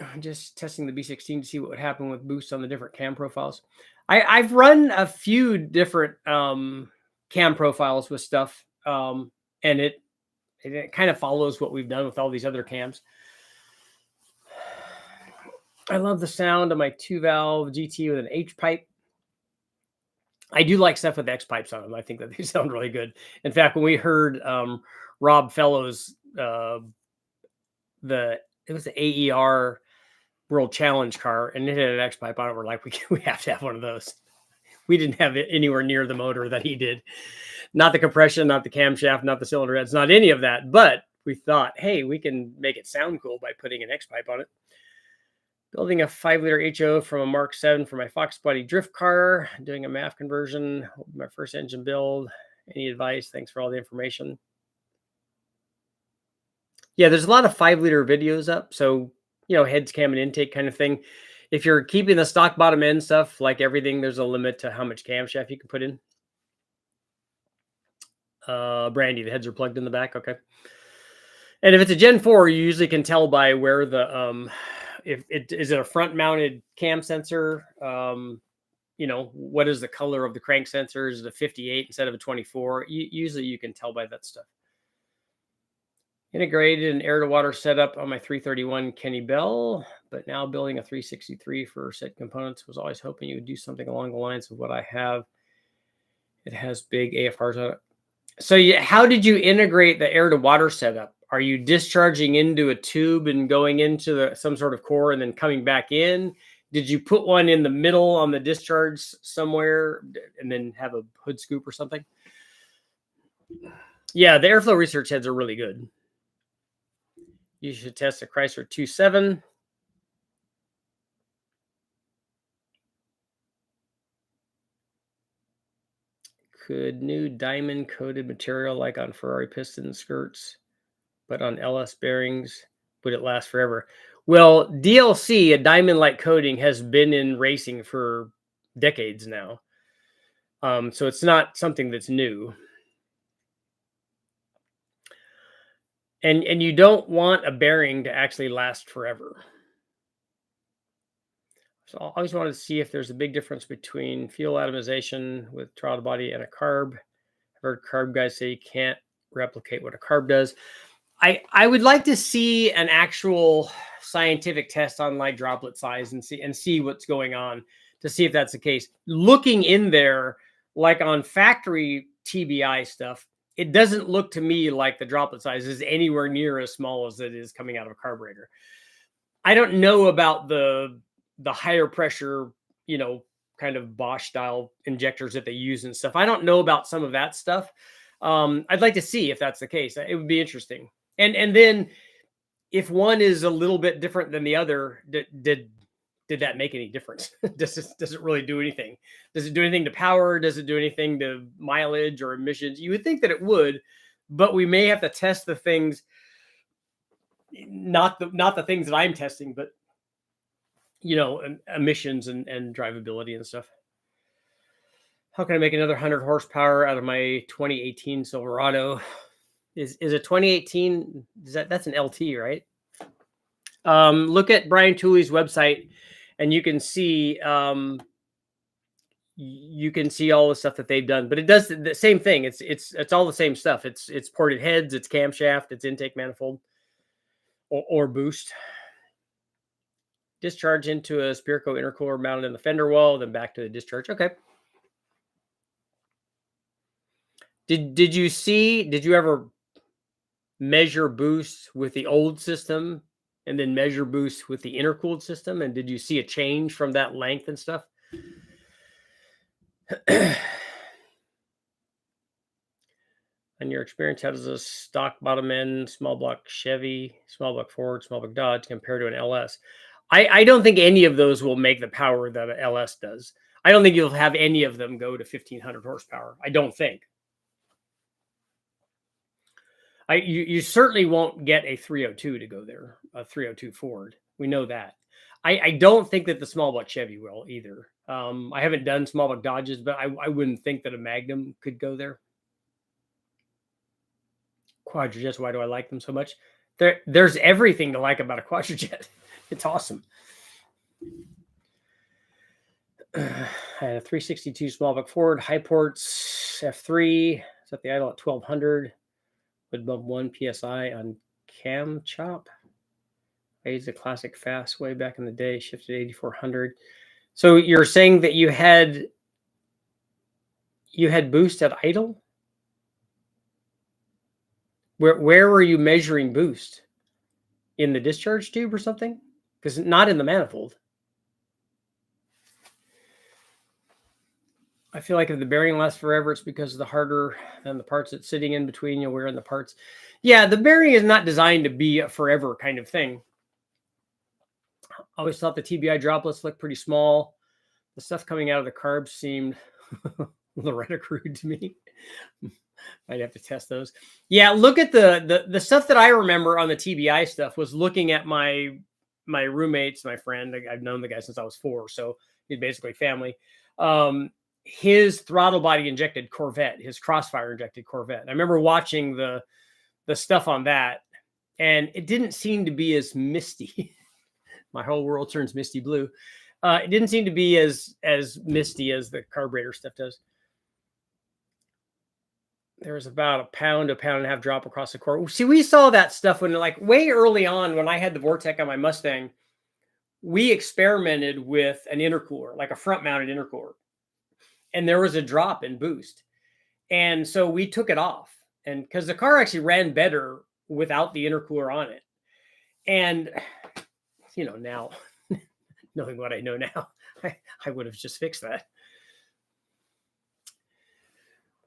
I'm just testing the B16 to see what would happen with boost on the different cam profiles. I've run a few different cam profiles with stuff, and it kind of follows what we've done with all these other cams. I love the sound of my 2-valve GT with an H pipe. I do like stuff with X pipes on them. I think that they sound really good. In fact, when we heard Rob Fellows, it was the AER World Challenge car, and it had an X pipe on it. We're like, we have to have one of those. We didn't have it anywhere near the motor that he did. Not the compression, not the camshaft, not the cylinder heads, not any of that. But we thought, hey, we can make it sound cool by putting an X pipe on it. Building a 5-liter HO from a Mark 7 for my Fox Body drift car. Doing a MAF conversion. My first engine build. Any advice? Thanks for all the information. Yeah, there's a lot of 5-liter videos up. So, heads, cam, and intake kind of thing. If you're keeping the stock bottom end stuff, like everything, there's a limit to how much camshaft you can put in. Brandy, the heads are plugged in the back. Okay. And if it's a Gen 4, you usually can tell by where the is it a front mounted cam sensor? What is the color of the crank sensor? Is it a 58 instead of a 24? Usually you can tell by that stuff. Integrated an air to water setup on my 331 Kenny Bell, but now building a 363 for set components. Was always hoping you would do something along the lines of what I have. It has big AFRs on it. So how did you integrate the air to water setup? Are you discharging into a tube and going into some sort of core and then coming back in? Did you put one in the middle on the discharge somewhere and then have a hood scoop or something? Yeah, the airflow research heads are really good. You should test a Chrysler 2.7. Could new diamond coated material like on Ferrari piston skirts, but on LS bearings, would it last forever? Well, DLC, a diamond-like coating, has been in racing for decades now. So it's not something that's new. And you don't want a bearing to actually last forever. So I always wanted to see if there's a big difference between fuel atomization with throttle body and a carb. I've heard carb guys say you can't replicate what a carb does. I would like to see an actual scientific test on light droplet size and see what's going on to see if that's the case. Looking in there, like on factory TBI stuff, it doesn't look to me like the droplet size is anywhere near as small as it is coming out of a carburetor. I don't know about the higher pressure, kind of Bosch style injectors that they use and stuff. I don't know about some of that stuff. I'd like to see if that's the case. It would be interesting. And then if one is a little bit different than the other, did that make any difference? Does it really do anything? Does it do anything to power? Does it do anything to mileage or emissions? You would think that it would, but we may have to test the things, not the things that I'm testing, but emissions and drivability and stuff. How can I make another 100 horsepower out of my 2018 Silverado? Is a 2018? That's an LT, right? Look at Brian Tooley's website, and you can see all the stuff that they've done. But it does the same thing. It's all the same stuff. It's ported heads, it's camshaft, it's intake manifold, or boost. Discharge into a Spirco intercooler mounted in the fender wall, then back to the discharge. Okay. Did you ever measure boost with the old system and then measure boost with the intercooled system? And did you see a change from that length and stuff? In your experience, how does a stock bottom end small block Chevy, small block Ford, small block Dodge compare to an LS? I don't think any of those will make the power that an LS does. I don't think you'll have any of them go to 1,500 horsepower. I don't think. You certainly won't get a 302 to go there, a 302 Ford. We know that. I don't think that the small block Chevy will either. I haven't done small block Dodges, but I wouldn't think that a Magnum could go there. Quadrajets, why do I like them so much? There's everything to like about a Quadrajet. It's awesome. I had a 362 small block Ford, high ports, F3. Set the idle at 1200. Would bump 1 PSI on Camshafts. I used a classic fast way back in the day, shifted 8400. So you're saying that you had boost at idle? Where were you measuring boost? In the discharge tube or something? Because not in the manifold. I feel like if the bearing lasts forever, it's because of the harder than the parts it's sitting in between. You're wearing the parts. Yeah, the bearing is not designed to be a forever kind of thing. I always thought the TBI droplets looked pretty small. The stuff coming out of the carbs seemed Loretta crude to me. I'd have to test those. Yeah, look at the stuff that I remember on the TBI stuff was looking at my roommates, my friend. I've known the guy since I was 4, so he's basically family. His throttle body injected Corvette, his Crossfire injected Corvette. I remember watching the stuff on that, and it didn't seem to be as misty. My whole world turns misty blue. It didn't seem to be as misty as the carburetor stuff does. There was about a pound to a pound and a half drop across the core. See, we saw that stuff when, like, way early on when I had the Vortec on my Mustang. We experimented with an intercooler, like a front-mounted intercooler, and there was a drop in boost, and so we took it off, and because the car actually ran better without the intercooler on it. And now, knowing what I know now, I would have just fixed that.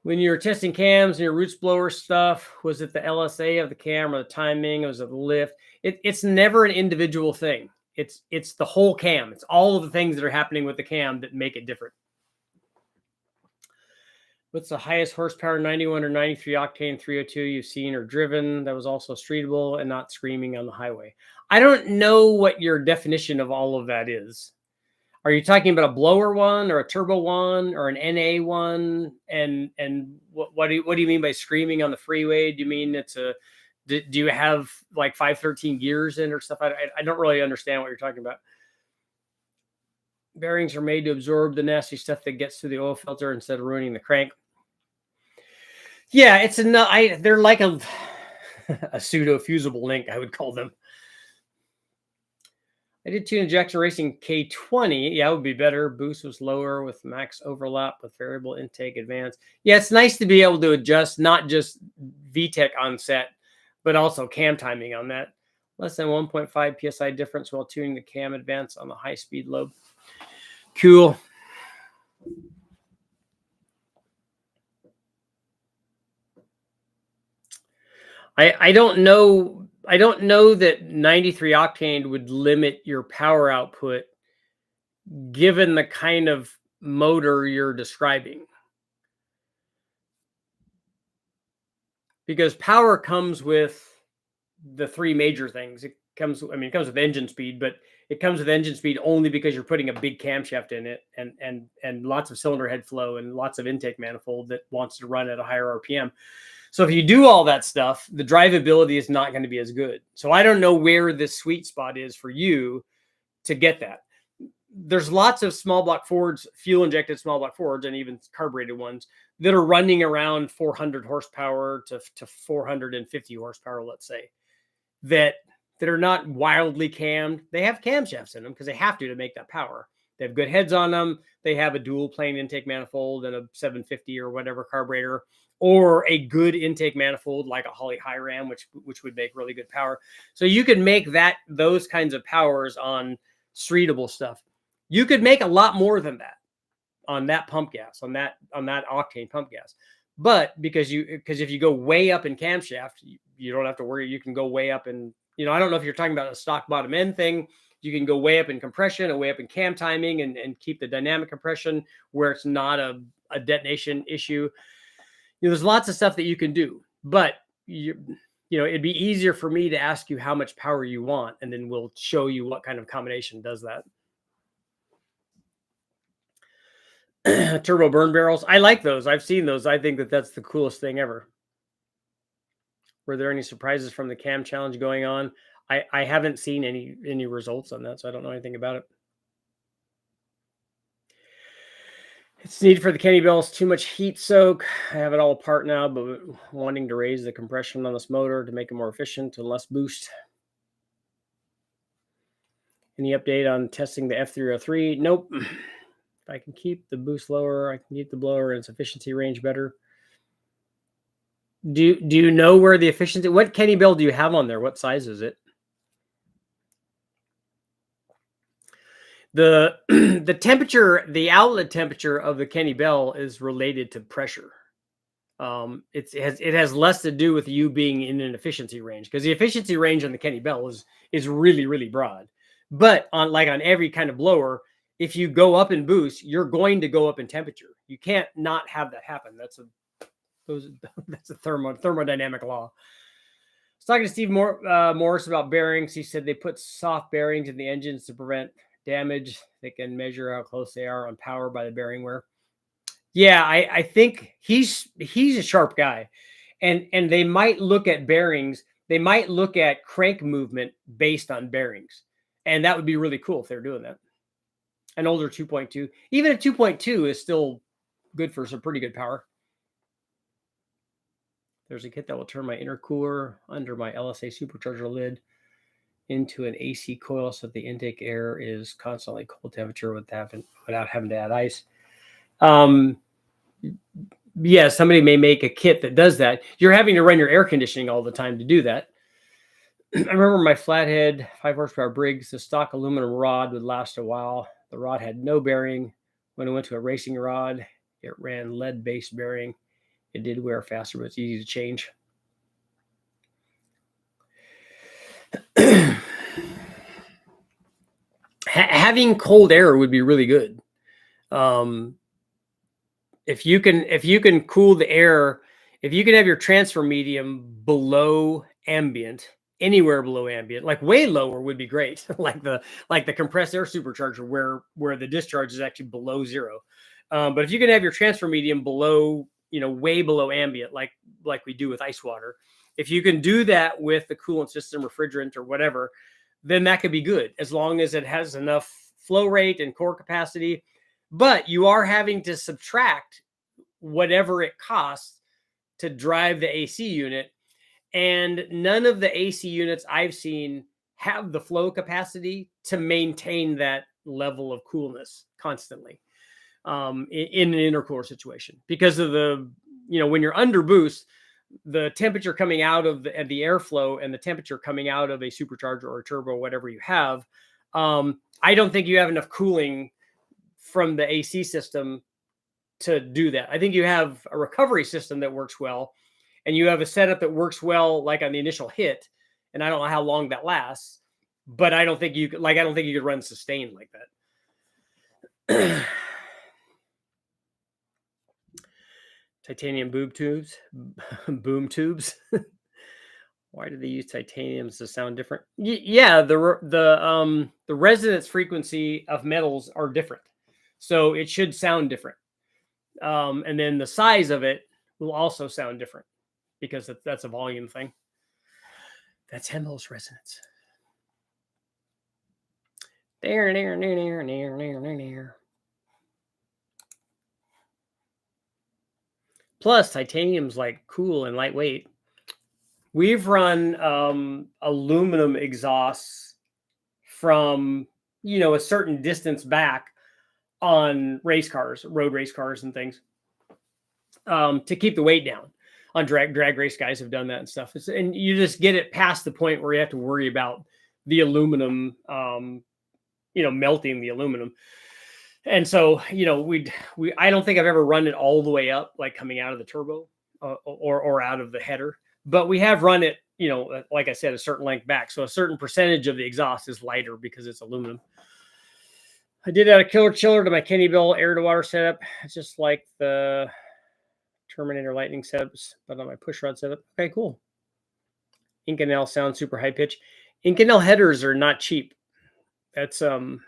When you're testing cams and your roots blower stuff, was it the LSA of the cam or the timing? Was it the lift? It's never an individual thing. It's the whole cam. It's all of the things that are happening with the cam that make it different. What's the highest horsepower 91 or 93 octane 302 you've seen or driven that was also streetable and not screaming on the highway? I don't know what your definition of all of that is. Are you talking about a blower one or a turbo one or an NA one? And what do you mean by screaming on the freeway? Do you mean it's a do you have like 513 gears in or stuff? I don't really understand what you're talking about. Bearings are made to absorb the nasty stuff that gets through the oil filter instead of ruining the crank. Yeah, it's they're like a pseudo fusible link, I would call them. I did 2 injection racing K20. Yeah, it would be better. Boost was lower with max overlap with variable intake advance. Yeah, it's nice to be able to adjust not just VTEC on set, but also cam timing on that. Less than 1.5 PSI difference while tuning the cam advance on the high speed lobe. Cool. I don't know. I don't know that 93 octane would limit your power output given the kind of motor you're describing. Because power comes with the 3 major things. It comes with engine speed, but it comes with engine speed only because you're putting a big camshaft in it and lots of cylinder head flow and lots of intake manifold that wants to run at a higher RPM. So if you do all that stuff, the drivability is not going to be as good. So I don't know where the sweet spot is for you to get that. There's lots of small block Fords, fuel injected small block Fords, and even carbureted ones that are running around 400 horsepower to 450 horsepower, let's say, that are not wildly cammed. They have camshafts in them because they have to make that power. They have good heads on them. They have a dual plane intake manifold and a 750 or whatever carburetor, or a good intake manifold like a Holley high ram, which would make really good power. So you could make those kinds of powers on streetable stuff. You could make a lot more than that on that pump gas, on that octane pump gas. But because if you go way up in camshaft, you don't have to worry. You can go way up in, I don't know if you're talking about a stock bottom end thing. You can go way up in compression and way up in cam timing and keep the dynamic compression where it's not a detonation issue. There's lots of stuff that you can do, but it'd be easier for me to ask you how much power you want, and then we'll show you what kind of combination does that. Turbo burn barrels. I like those. I've seen those. I think that's the coolest thing ever. Were there any surprises from the cam challenge going on? I haven't seen any results on that, so I don't know anything about it. It's needed for the Kenne bells. Too much heat soak. I have it all apart now, but wanting to raise the compression on this motor to make it more efficient and less boost. Any update on testing the F303? Nope. If I can keep the boost lower, I can keep the blower and its efficiency range better. Do you know where the efficiency? What Kenne bell do you have on there? What size is it? The temperature, the outlet temperature of the Kenne bell is related to pressure. It has less to do with you being in an efficiency range, because the efficiency range on the Kenne bell is really, really broad. But on every kind of blower, if you go up in boost, you're going to go up in temperature. You can't not have that happen. That's a thermodynamic law. I was talking to Steve Morris about bearings. He said they put soft bearings in the engines to prevent damage. They can measure how close they are on power by the bearing wear. Yeah, I think he's a sharp guy, and they might look at bearings. They might look at crank movement based on bearings, and that would be really cool if they're doing that. An older 2.2, even a 2.2 is still good for some pretty good power. There's a kit that will turn my intercooler under my LSA supercharger lid into an AC coil so that the intake air is constantly cold temperature without having to add ice. Yeah, somebody may make a kit that does that. You're having to run your air conditioning all the time to do that. I remember my flathead 5 horsepower Briggs, the stock aluminum rod would last a while. The rod had no bearing. When I went to a racing rod, it ran lead-based bearing. It did wear faster, but it's easy to change. Having cold air would be really good. if you can cool the air, if you can have your transfer medium below ambient, anywhere below ambient, like way lower would be great, like the compressed air supercharger where the discharge is actually below zero. But if you can have your transfer medium below, way below ambient, like we do with ice water, if you can do that with the coolant system, refrigerant, or whatever, then that could be good, as long as it has enough flow rate and core capacity. But you are having to subtract whatever it costs to drive the AC unit. And none of the AC units I've seen have the flow capacity to maintain that level of coolness constantly in an intercooler situation, because of when you're under boost, the temperature coming out of the airflow and the temperature coming out of a supercharger or a turbo, whatever you have, I don't think you have enough cooling from the AC system to do that. I think you have a recovery system that works well, and you have a setup that works well, like on the initial hit. And I don't know how long that lasts, but I don't think you could run sustained like that. Titanium boom tubes. Why do they use titaniums to sound different? Yeah, the resonance frequency of metals are different, so it should sound different. And then the size of it will also sound different, because that's a volume thing. That's Hemmel's resonance. Plus, titanium's like cool and lightweight. We've run aluminum exhausts from a certain distance back on race cars, road race cars, and things, to keep the weight down. On drag race guys have done that and stuff. And you just get it past the point where you have to worry about the aluminum, melting the aluminum. And so, I don't think I've ever run it all the way up, like coming out of the turbo or out of the header, but we have run it, like I said, a certain length back. So a certain percentage of the exhaust is lighter because it's aluminum. I did add a killer chiller to my Kenne air to water setup. It's just like the Terminator Lightning setups, but on my push rod setup. Okay, cool. Inconel sounds super high pitch. Inconel headers are not cheap. That's that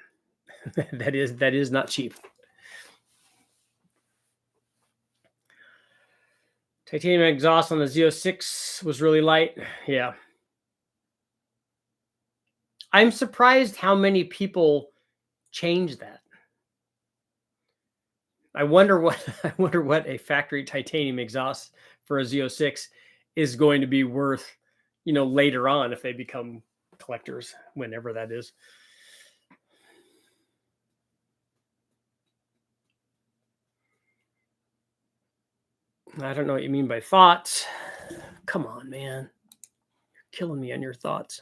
is not cheap. Titanium exhaust on the Z06 was really light. Yeah. I'm surprised how many people change that. I wonder what a factory titanium exhaust for a Z06 is going to be worth, later on, if they become collectors, whenever that is. I don't know what you mean by thoughts. Come on, man. You're killing me on your thoughts.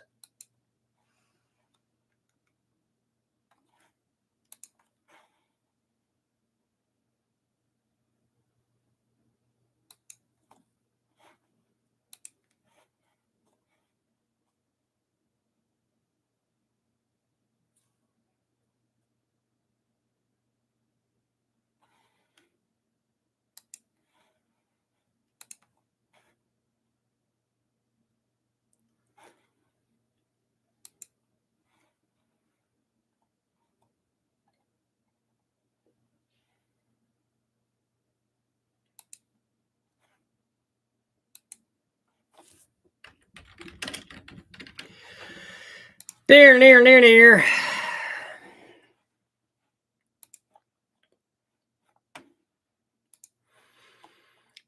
There.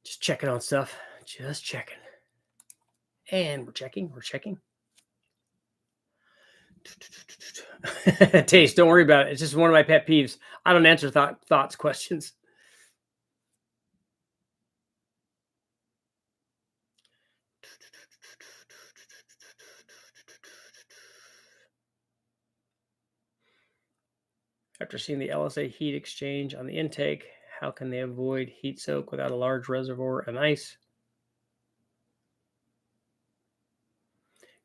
Just checking on stuff. Just checking. And we're checking. Taste, don't worry about it. It's just one of my pet peeves. I don't answer thoughts questions. After seeing the LSA heat exchange on the intake, how can they avoid heat soak without a large reservoir and ice?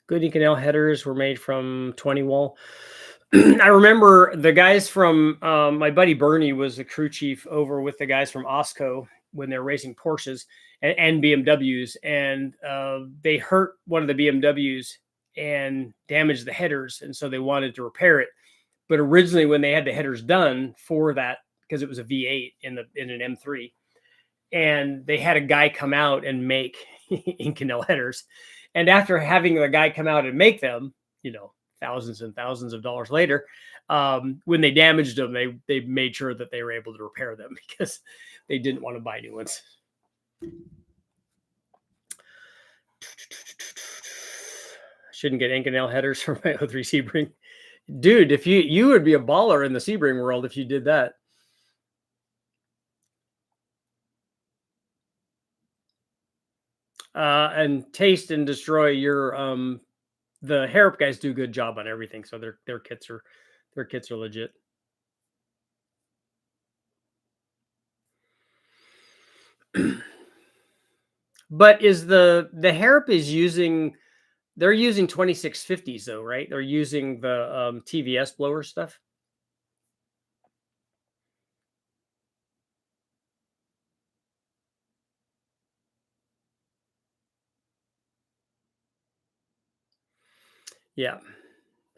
Good Inconel headers were made from 20 wall. I remember the guys from my buddy Bernie was the crew chief over with the guys from Osco when they're racing Porsches and BMWs, and they hurt one of the BMWs and damaged the headers, and so they wanted to repair it. But originally, when they had the headers done for that, because it was a V8 in an M3, and they had a guy come out and make Inconel headers, and after having the guy come out and make them, thousands and thousands of dollars later, when they damaged them, they made sure that they were able to repair them because they didn't want to buy new ones. Shouldn't get Inconel headers for my O3 Sebring. Dude, if you would be a baller in the Sebring world if you did that. And taste and destroy your the Harrop guys do a good job on everything, so their kits are legit. But is the Harrop is using, they're using 2650s though, right? They're using the TVS blower stuff. Yeah.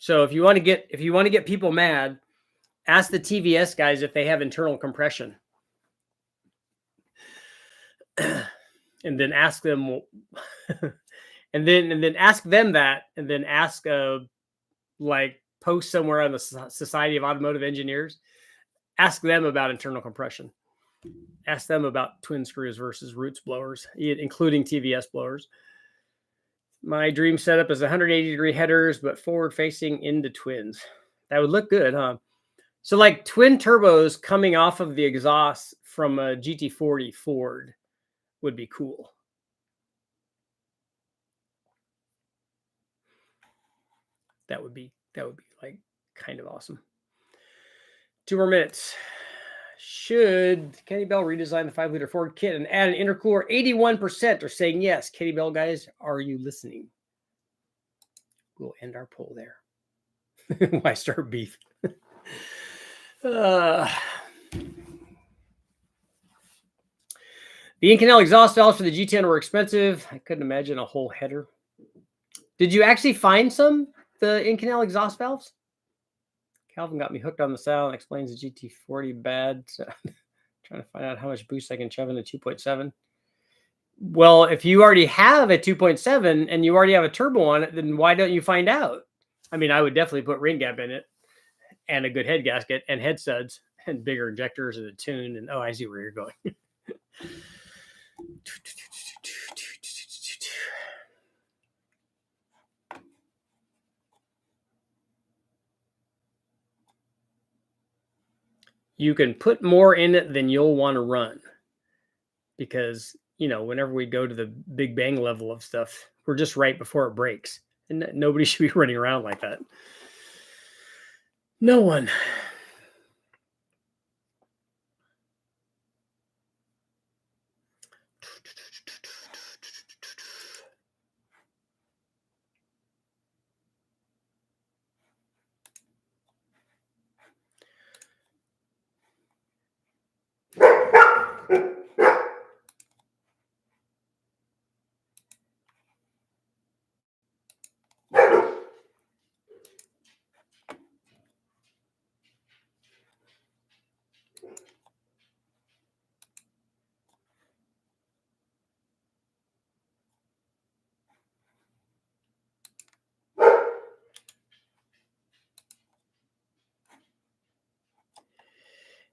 So if you want to get people mad, ask the TVS guys if they have internal compression. And then ask them and then ask them that, and then ask like post somewhere on the Society of Automotive Engineers, ask them about internal compression. Ask them about twin screws versus roots blowers, including TVS blowers. My dream setup is 180-degree headers, but forward facing into twins. That would look good, huh? So like twin turbos coming off of the exhaust from a GT40 Ford would be cool. That would be like kind of awesome. 2 more minutes. Should Kenny Bell redesign the 5-liter Ford kit and add an intercooler? 81% are saying yes. Kenny Bell guys, are you listening? We'll end our poll there. Why start beef? The Inconel exhaust valves for the G10 were expensive. I couldn't imagine a whole header. Did you actually find the Inconel exhaust valves? Calvin got me hooked on the sound. Explains the GT40 bad. So trying to find out how much boost I can shove in a 2.7. Well, if you already have a 2.7 and you already have a turbo on it, then why don't you find out? I mean, I would definitely put ring gap in it and a good head gasket and head studs and bigger injectors and a tune. And I see where you're going. You can put more in it than you'll want to run, because whenever we go to the big bang level of stuff, we're just right before it breaks, and nobody should be running around like that. No one.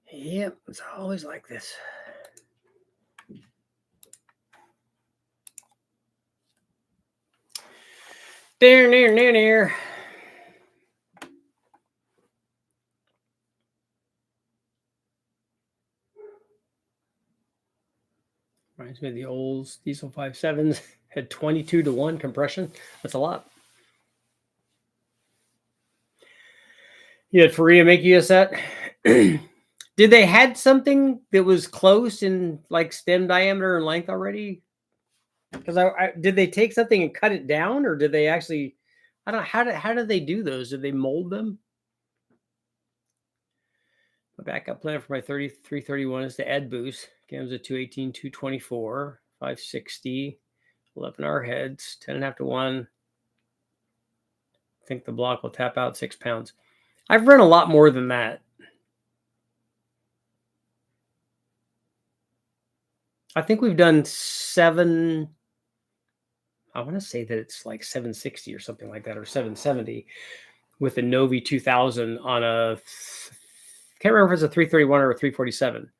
Yep, it's always like this. There. Reminds me of the old diesel 5.7s. Had 22-to-1 compression. That's a lot. You had Faria make you a set. Did they had something that was close in like stem diameter and length already? Because did they take something and cut it down, or did they actually? I don't know how do they do those? Did they mold them? My backup plan for my 331 is to add boost. Cams at 218, 224, 560, 11-hour heads, 10.5 to 1. I think the block will tap out 6 pounds. I've run a lot more than that. I think we've done 7. I want to say that it's like 760 or something like that, or 770 with the Novi 2000 on a, can't remember if it's a 331 or a 347,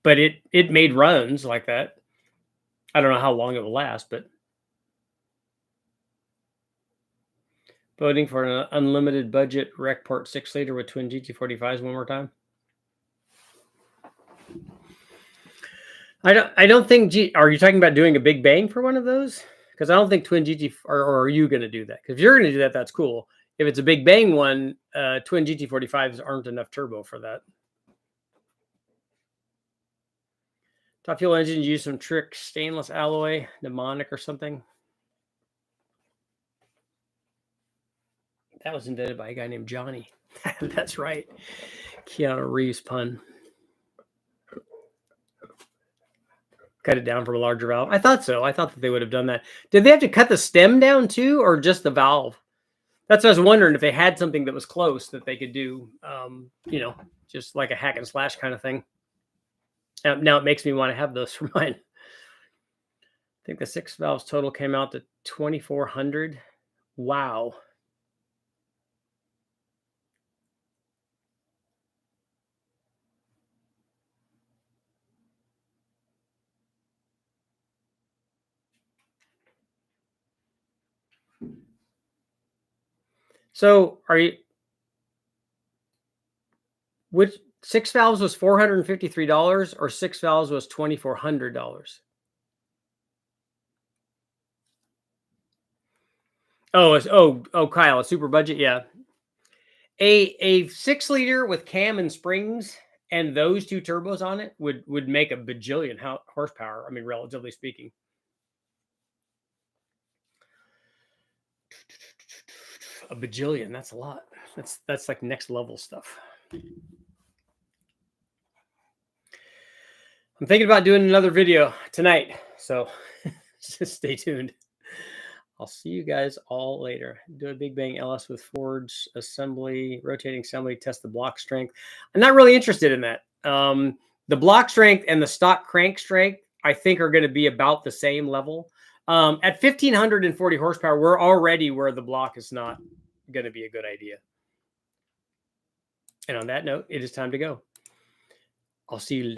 but it made runs like that. I don't know how long it will last, but voting for an unlimited budget Recport 6-liter with twin GT45s one more time. I don't think are you talking about doing a big bang for one of those? Because I don't think twin GT or are you going to do that? Because if you're going to do that, that's cool. If it's a big bang one, twin GT45s aren't enough turbo for that. Top fuel engines use some trick stainless alloy, mnemonic or something. That was invented by a guy named Johnny. That's right. Keanu Reeves pun. Cut it down from a larger valve. I thought so. I thought that they would have done that. Did they have to cut the stem down too, or just the valve? That's what I was wondering, if they had something that was close that they could do, you know, just like a hack and slash kind of thing. Now it makes me want to have those for mine. I think the 6 valves total came out to 2,400. Wow. So which 6 valves was $453 or 6 valves was $2,400? Oh, Kyle, a super budget, yeah. A 6-liter with cam and springs and those 2 turbos on it would make a bajillion horsepower. I mean, relatively speaking. A bajillion, that's a lot. That's like next level stuff. I'm thinking about doing another video tonight, so just stay tuned. I'll see you guys all later. Do a big bang LS with forge assembly, rotating assembly, test the block strength. I'm not really interested in that. The block strength and the stock crank strength, I think, are going to be about the same level. At 1,540 horsepower, we're already where the block is not going to be a good idea. And on that note, it is time to go. I'll see you later.